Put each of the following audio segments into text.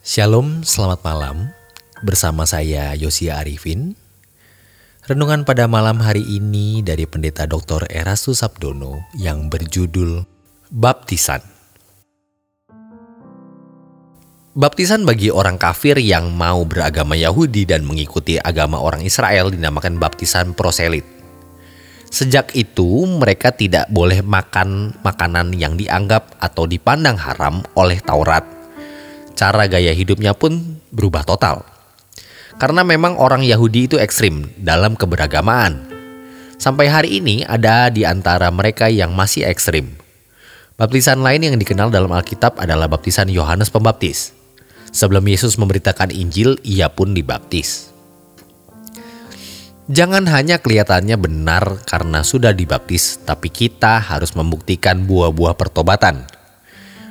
Shalom, selamat malam. Bersama saya Yosia Arifin. Renungan pada malam hari ini dari Pendeta Dr. Erastus Sabdono yang berjudul Baptisan. Baptisan bagi orang kafir yang mau beragama Yahudi dan mengikuti agama orang Israel dinamakan baptisan proselit. Sejak itu mereka tidak boleh makan makanan yang dianggap atau dipandang haram oleh Taurat. Cara gaya hidupnya pun berubah total. Karena memang orang Yahudi itu ekstrim dalam keberagamaan. Sampai hari ini ada di antara mereka yang masih ekstrim. Baptisan lain yang dikenal dalam Alkitab adalah baptisan Yohanes Pembaptis. Sebelum Yesus memberitakan Injil, ia pun dibaptis. Jangan hanya kelihatannya benar karena sudah dibaptis, tapi kita harus membuktikan buah-buah pertobatan.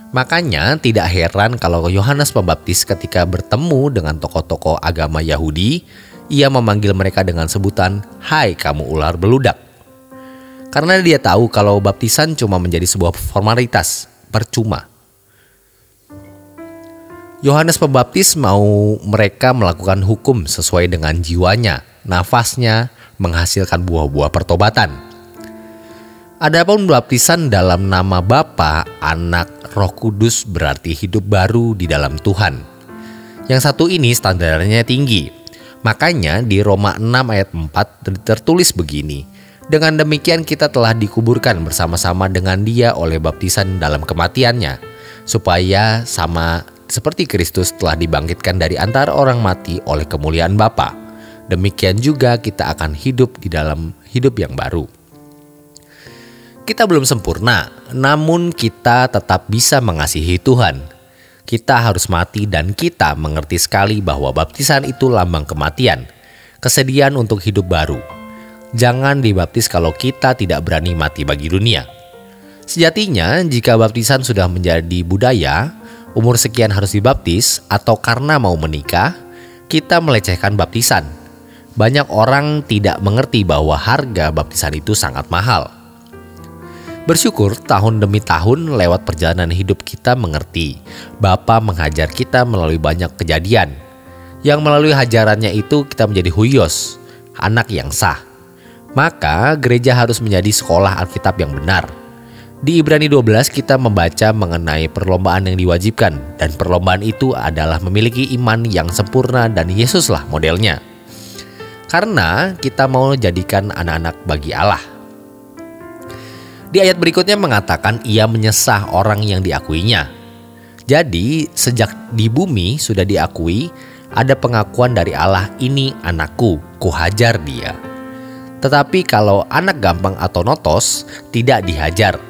Makanya tidak heran kalau Yohanes Pembaptis ketika bertemu dengan tokoh-tokoh agama Yahudi, ia memanggil mereka dengan sebutan, "Hai kamu ular beludak." Karena dia tahu kalau baptisan cuma menjadi sebuah formalitas, percuma. Yohanes Pembaptis mau mereka melakukan hukum sesuai dengan jiwanya, nafasnya, menghasilkan buah-buah pertobatan. Adapun baptisan dalam nama Bapa, Anak, Roh Kudus berarti hidup baru di dalam Tuhan. Yang satu ini standarnya tinggi. Makanya di Roma 6 ayat 4 tertulis begini. Dengan demikian kita telah dikuburkan bersama-sama dengan Dia oleh baptisan dalam kematiannya, supaya sama seperti Kristus telah dibangkitkan dari antara orang mati oleh kemuliaan Bapa. Demikian juga kita akan hidup di dalam hidup yang baru. Kita belum sempurna, namun kita tetap bisa mengasihi Tuhan. Kita harus mati dan kita mengerti sekali bahwa baptisan itu lambang kematian, kesediaan untuk hidup baru. Jangan dibaptis kalau kita tidak berani mati bagi dunia. Sejatinya, jika baptisan sudah menjadi budaya, umur sekian harus dibaptis atau karena mau menikah, kita melecehkan baptisan. Banyak orang tidak mengerti bahwa harga baptisan itu sangat mahal. Bersyukur tahun demi tahun lewat perjalanan hidup kita mengerti Bapa menghajar kita melalui banyak kejadian. Yang melalui hajarannya itu kita menjadi huios, anak yang sah. Maka gereja harus menjadi sekolah Alkitab yang benar. Di Ibrani 12 kita membaca mengenai perlombaan yang diwajibkan. Dan perlombaan itu adalah memiliki iman yang sempurna dan Yesuslah modelnya. Karena kita mau jadikan anak-anak bagi Allah. Di ayat berikutnya mengatakan ia menyesah orang yang diakuinya. Jadi sejak di bumi sudah diakui, ada pengakuan dari Allah, ini anakku, kuhajar dia. Tetapi kalau anak gampang atau notos, tidak dihajar.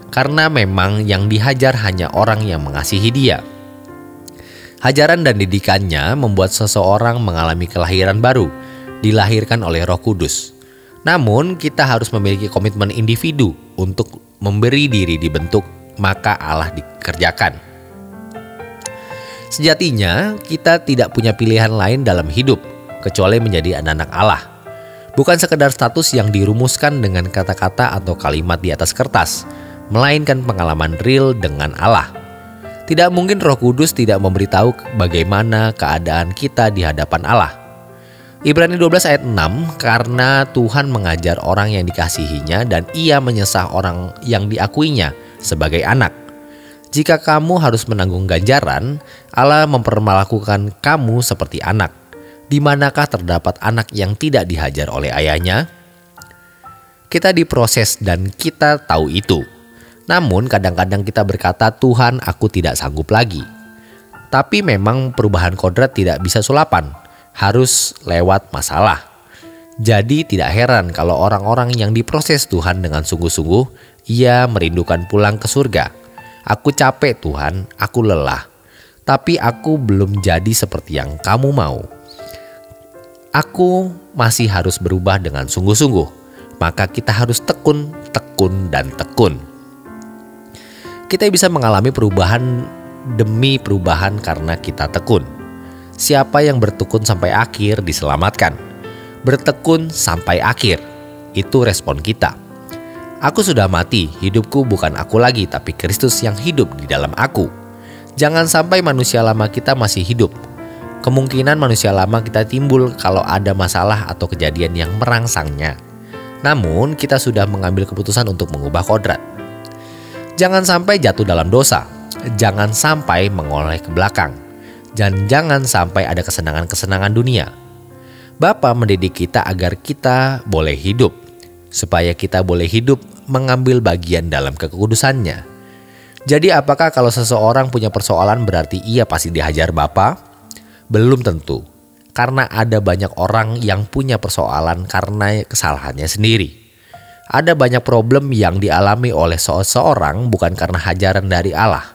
Karena memang yang dihajar hanya orang yang mengasihi dia. Hajaran dan didikannya membuat seseorang mengalami kelahiran baru, dilahirkan oleh Roh Kudus. Namun kita harus memiliki komitmen individu untuk memberi diri dibentuk, maka Allah dikerjakan. Sejatinya kita tidak punya pilihan lain dalam hidup kecuali menjadi anak-anak Allah. Bukan sekedar status yang dirumuskan dengan kata-kata atau kalimat di atas kertas, melainkan pengalaman real dengan Allah. Tidak mungkin Roh Kudus tidak memberitahu bagaimana keadaan kita di hadapan Allah. Ibrani 12 ayat 6, karena Tuhan mengajar orang yang dikasihinya dan ia menyesah orang yang diakuinya sebagai anak. Jika kamu harus menanggung ganjaran, Allah memperlakukan kamu seperti anak. Di manakah terdapat anak yang tidak dihajar oleh ayahnya? Kita diproses dan kita tahu itu. Namun kadang-kadang kita berkata, Tuhan aku tidak sanggup lagi. Tapi memang perubahan kodrat tidak bisa sulapan. Harus lewat masalah. Jadi tidak heran kalau orang-orang yang diproses Tuhan dengan sungguh-sungguh, ia merindukan pulang ke surga. Aku capek Tuhan, aku lelah. Tapi aku belum jadi seperti yang kamu mau. Aku masih harus berubah dengan sungguh-sungguh. Maka kita harus tekun, dan tekun. Kita bisa mengalami perubahan demi perubahan karena kita tekun. Siapa yang bertekun sampai akhir diselamatkan. Bertekun sampai akhir, itu respon kita. Aku sudah mati, hidupku bukan aku lagi, tapi Kristus yang hidup di dalam aku. Jangan sampai manusia lama kita masih hidup. Kemungkinan manusia lama kita timbul kalau ada masalah atau kejadian yang merangsangnya. Namun kita sudah mengambil keputusan untuk mengubah kodrat. Jangan sampai jatuh dalam dosa. Jangan sampai mengoleh ke belakang. Dan jangan sampai ada kesenangan-kesenangan dunia. Bapa mendidik kita agar kita boleh hidup. Supaya kita boleh hidup mengambil bagian dalam kekudusannya. Jadi apakah kalau seseorang punya persoalan berarti ia pasti dihajar Bapa? Belum tentu, karena ada banyak orang yang punya persoalan karena kesalahannya sendiri. Ada banyak problem yang dialami oleh seseorang bukan karena hajaran dari Allah.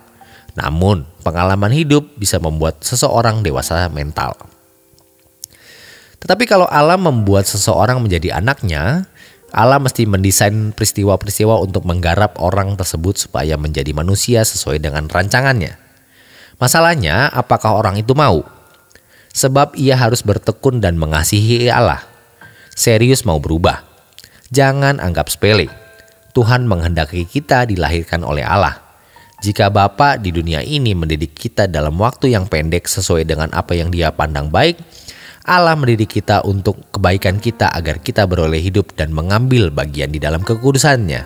Namun, pengalaman hidup bisa membuat seseorang dewasa mental. Tetapi kalau Allah membuat seseorang menjadi anaknya, Allah mesti mendesain peristiwa-peristiwa untuk menggarap orang tersebut supaya menjadi manusia sesuai dengan rancangannya. Masalahnya, apakah orang itu mau? Sebab ia harus bertekun dan mengasihi Allah. Serius mau berubah. Jangan anggap sepele. Tuhan menghendaki kita dilahirkan oleh Allah. Jika Bapa di dunia ini mendidik kita dalam waktu yang pendek sesuai dengan apa yang Dia pandang baik, Allah mendidik kita untuk kebaikan kita agar kita beroleh hidup dan mengambil bagian di dalam kekudusannya.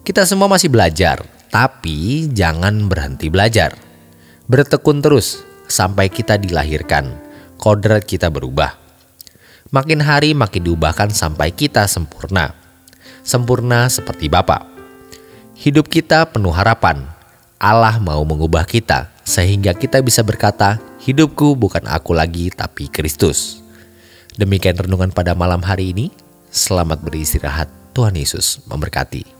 Kita semua masih belajar, tapi jangan berhenti belajar. Bertekun terus sampai kita dilahirkan, kodrat kita berubah. Makin hari makin diubahkan sampai kita sempurna. Sempurna seperti Bapa. Hidup kita penuh harapan. Allah mau mengubah kita sehingga kita bisa berkata, hidupku bukan aku lagi tapi Kristus. Demikian renungan pada malam hari ini. Selamat beristirahat. Tuhan Yesus memberkati.